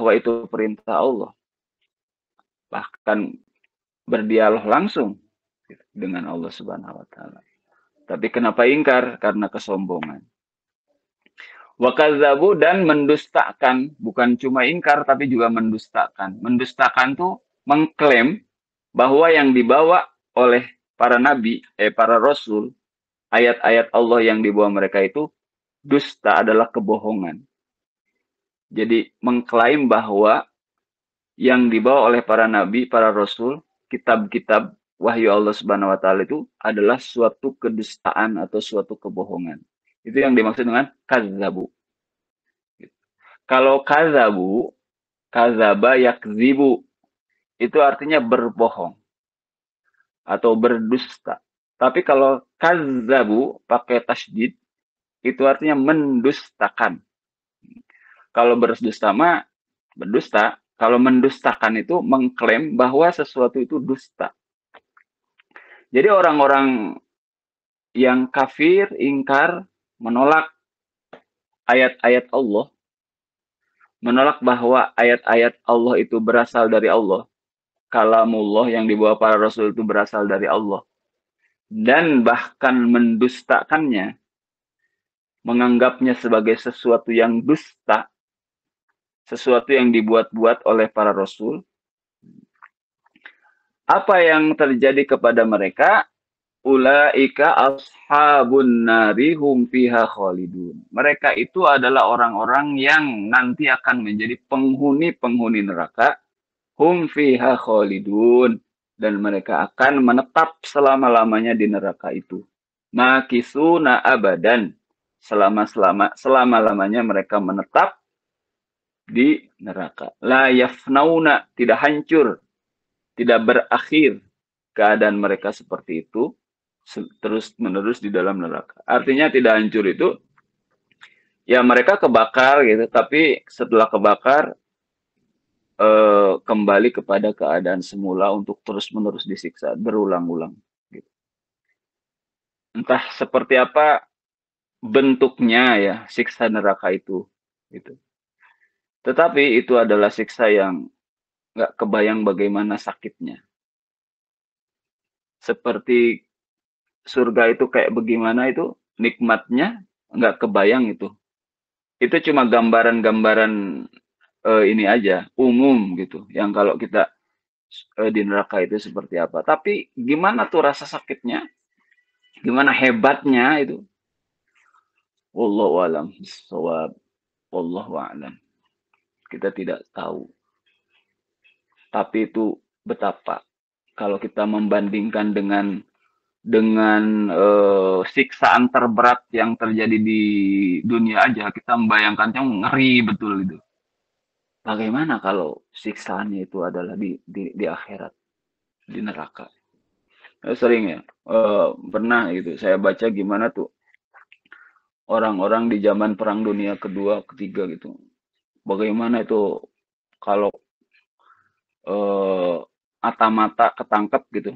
bahwa itu perintah Allah, bahkan berdialog langsung dengan Allah Subhanahu wa taala. Tapi kenapa ingkar? Karena kesombongan. Wa kadzabu, dan mendustakan, bukan cuma ingkar tapi juga mendustakan. Mendustakan tuh mengklaim bahwa yang dibawa oleh para nabi, para rasul, ayat-ayat Allah yang dibawa mereka itu dusta, adalah kebohongan. Jadi mengklaim bahwa yang dibawa oleh para nabi, para rasul, kitab-kitab wahyu Allah Subhanahu wa taala itu adalah suatu kedustaan atau suatu kebohongan. Itu yang dimaksud dengan kadzabu. Kalau kadzabu, kadzaba yakdzibu, itu artinya berbohong atau berdusta. Tapi kalau kadzabu pakai tasydid, itu artinya mendustakan. Kalau berdusta mah berdusta, kalau mendustakan itu mengklaim bahwa sesuatu itu dusta. Jadi orang-orang yang kafir, ingkar, menolak ayat-ayat Allah, menolak bahwa ayat-ayat Allah itu berasal dari Allah, kalamullah yang dibawa para rasul itu berasal dari Allah, dan bahkan mendustakannya, menganggapnya sebagai sesuatu yang dusta, sesuatu yang dibuat-buat oleh para rasul. Apa yang terjadi kepada mereka? Ulaika ashabun nari hum fiha khalidun. Mereka itu adalah orang-orang yang nanti akan menjadi penghuni-penghuni neraka. Hum fiha khalidun. Dan mereka akan menetap selama-lamanya di neraka itu. Makisuna abadan. Selama-lamanya mereka menetap di neraka. La yafnauna, tidak hancur, tidak berakhir keadaan mereka seperti itu, terus menerus di dalam neraka. Artinya tidak hancur itu, ya mereka kebakar gitu, tapi setelah kebakar kembali kepada keadaan semula untuk terus menerus disiksa berulang-ulang. Gitu. Entah seperti apa bentuknya ya siksa neraka itu. Gitu. Tetapi itu adalah siksa yang nggak kebayang bagaimana sakitnya. Seperti surga itu kayak bagaimana itu nikmatnya, nggak kebayang itu. Itu cuma gambaran-gambaran ini aja, umum gitu. Yang kalau kita di neraka itu seperti apa. Tapi gimana tuh rasa sakitnya? Gimana hebatnya itu? Wallahu alam bissawab. Wallahu a'lam. Kita tidak tahu. Tapi itu betapa kalau kita membandingkan dengan siksaan terberat yang terjadi di dunia aja, kita membayangkannya ngeri betul itu. Bagaimana kalau siksaannya itu adalah di akhirat, di neraka? Sering ya, pernah gitu, saya baca gimana tuh orang-orang di zaman Perang Dunia Kedua, Ketiga gitu. Bagaimana itu kalau mata-mata ketangkep gitu,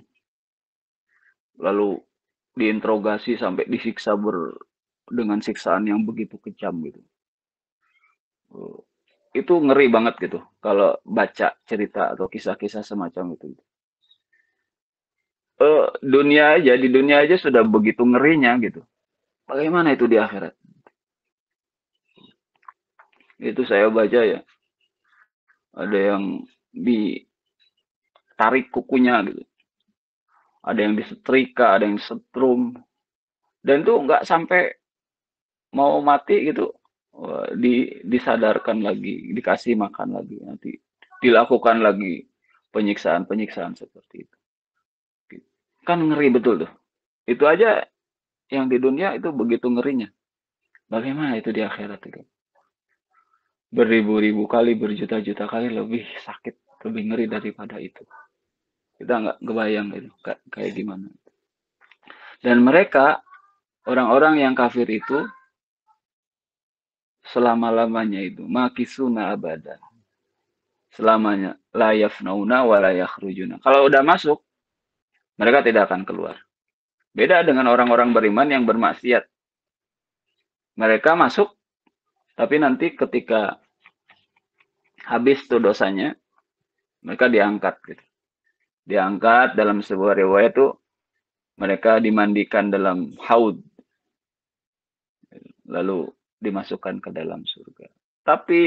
lalu diinterogasi sampai disiksa dengan siksaan yang begitu kejam gitu. Itu ngeri banget gitu kalau baca cerita atau kisah-kisah semacam itu. Di dunia aja sudah begitu ngerinya gitu. Bagaimana itu di akhirat? Itu saya baca ya. Ada yang ditarik kukunya gitu. Ada yang disetrika, ada yang disetrum. Dan itu nggak sampai mau mati gitu, disadarkan lagi, dikasih makan lagi, nanti dilakukan lagi penyiksaan-penyiksaan seperti itu. Kan ngeri betul tuh. Itu aja yang di dunia itu begitu ngerinya. Bagaimana itu di akhirat itu? Beribu-ribu kali, berjuta-juta kali lebih sakit, lebih ngeri daripada itu. Kita nggak kebayang itu kayak gimana. Dan mereka, orang-orang yang kafir itu, selama-lamanya itu, makisuna abada. Selamanya. La yafnauna wa la yakhrujuna. Kalau udah masuk, mereka tidak akan keluar. Beda dengan orang-orang beriman yang bermaksiat. Mereka masuk, tapi nanti ketika habis tuh dosanya, mereka diangkat gitu. Diangkat dalam sebuah riwayat tuh mereka dimandikan dalam haud, lalu dimasukkan ke dalam surga. Tapi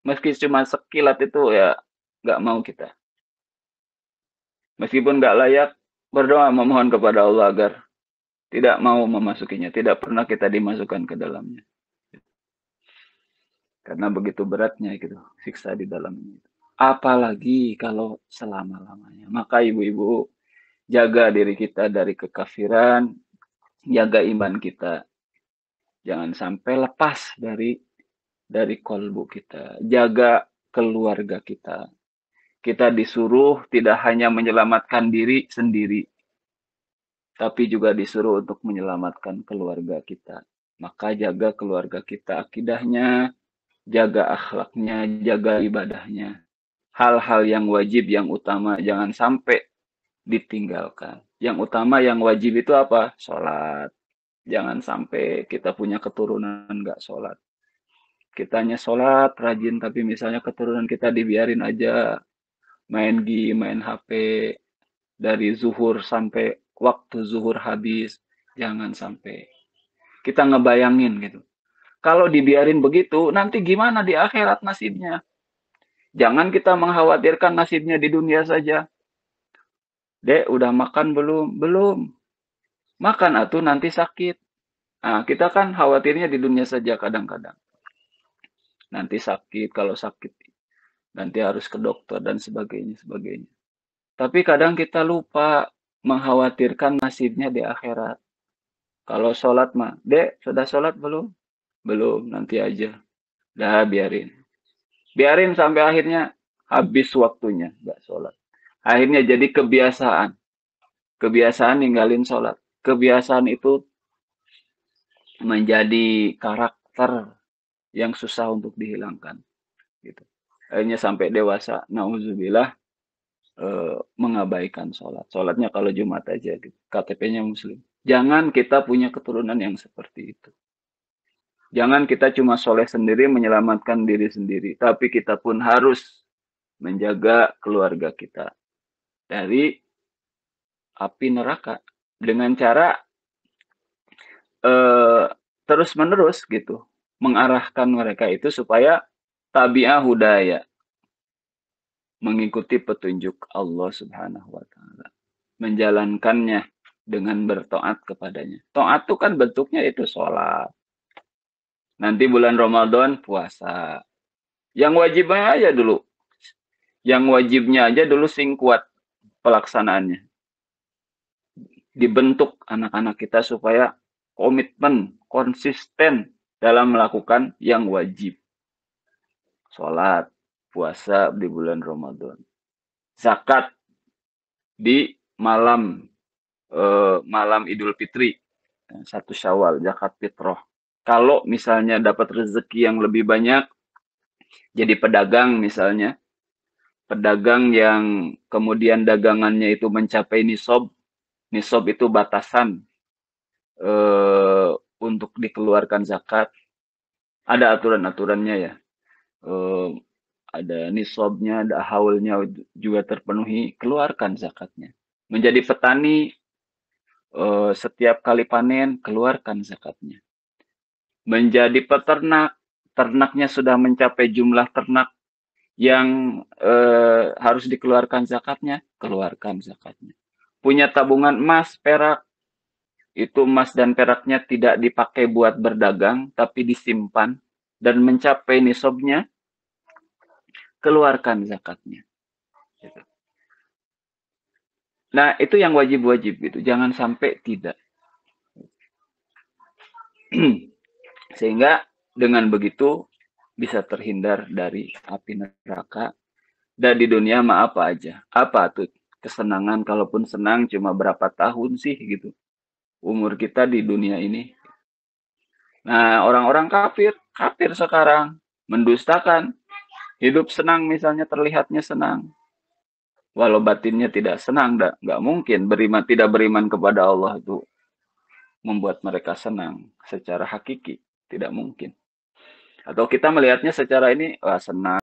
meski cuma sekilat itu ya nggak mau kita. Meskipun nggak layak, berdoa memohon kepada Allah agar tidak mau memasukinya, tidak pernah kita dimasukkan ke dalamnya. Karena begitu beratnya gitu, siksa di dalamnya. Apalagi kalau selama-lamanya. Maka ibu-ibu, jaga diri kita dari kekafiran, jaga iman kita. Jangan sampai lepas dari kolbu kita. Jaga keluarga kita. Kita disuruh tidak hanya menyelamatkan diri sendiri, tapi juga disuruh untuk menyelamatkan keluarga kita. Maka jaga keluarga kita akidahnya, jaga akhlaknya, jaga ibadahnya. Hal-hal yang wajib, yang utama, jangan sampai ditinggalkan. Yang utama, yang wajib itu apa? Sholat. Jangan sampai kita punya keturunan nggak sholat. Kitanya sholat, rajin, tapi misalnya keturunan kita dibiarin aja main game, main HP, dari zuhur sampai waktu zuhur habis. Jangan sampai. Kita ngebayangin gitu. Kalau dibiarin begitu, nanti gimana di akhirat nasibnya? Jangan kita mengkhawatirkan nasibnya di dunia saja. Dek, udah makan belum? Belum. Makan atuh nanti sakit. Nah, kita kan khawatirnya di dunia saja kadang-kadang. Nanti sakit, kalau sakit nanti harus ke dokter dan sebagainya, sebagainya. Tapi kadang kita lupa mengkhawatirkan nasibnya di akhirat. Kalau sholat mah, dek, sudah sholat belum? Belum, nanti aja. Dah, biarin. Biarin sampai akhirnya habis waktunya, nggak sholat. Akhirnya jadi kebiasaan. Kebiasaan ninggalin sholat. Kebiasaan itu menjadi karakter yang susah untuk dihilangkan. Gitu. Akhirnya sampai dewasa, nauzubillah, mengabaikan sholat. Sholatnya kalau Jumat aja, gitu. KTP-nya Muslim. Jangan kita punya keturunan yang seperti itu. Jangan kita cuma soleh sendiri, menyelamatkan diri sendiri. Tapi kita pun harus menjaga keluarga kita dari api neraka. Dengan cara terus-menerus gitu. Mengarahkan mereka itu supaya tabi'ah hudaya. Mengikuti petunjuk Allah Subhanahu wa Ta'ala, menjalankannya dengan bertoat kepadanya. Toat itu kan bentuknya itu sholat. Nanti bulan Ramadan puasa. Yang wajibnya aja dulu. Yang wajibnya aja dulu sing kuat pelaksanaannya. Dibentuk anak-anak kita supaya komitmen, konsisten dalam melakukan yang wajib. Sholat, puasa di bulan Ramadan. Zakat di malam malam Idul Fitri, 1 Syawal, zakat fitrah. Kalau misalnya dapat rezeki yang lebih banyak, jadi pedagang misalnya, pedagang yang kemudian dagangannya itu mencapai nisab, nisab itu batasan untuk dikeluarkan zakat. Ada aturan-aturannya ya. Ada nisabnya, ada haulnya juga terpenuhi, keluarkan zakatnya. Menjadi petani, setiap kali panen, keluarkan zakatnya. Menjadi peternak, ternaknya sudah mencapai jumlah ternak yang harus dikeluarkan zakatnya, keluarkan zakatnya. Punya tabungan emas, perak, itu emas dan peraknya tidak dipakai buat berdagang, tapi disimpan dan mencapai nisabnya, keluarkan zakatnya. Nah, itu yang wajib-wajib gitu. Jangan sampai tidak. Sehingga dengan begitu bisa terhindar dari api neraka. Dan di dunia mah apa aja. Apa tuh kesenangan, kalaupun senang cuma berapa tahun sih gitu. Umur kita di dunia ini. Nah, orang-orang kafir sekarang. Mendustakan. Hidup senang misalnya, terlihatnya senang. Walau batinnya tidak senang, nggak mungkin tidak beriman kepada Allah itu membuat mereka senang secara hakiki. Tidak mungkin. Atau kita melihatnya secara ini, wah senang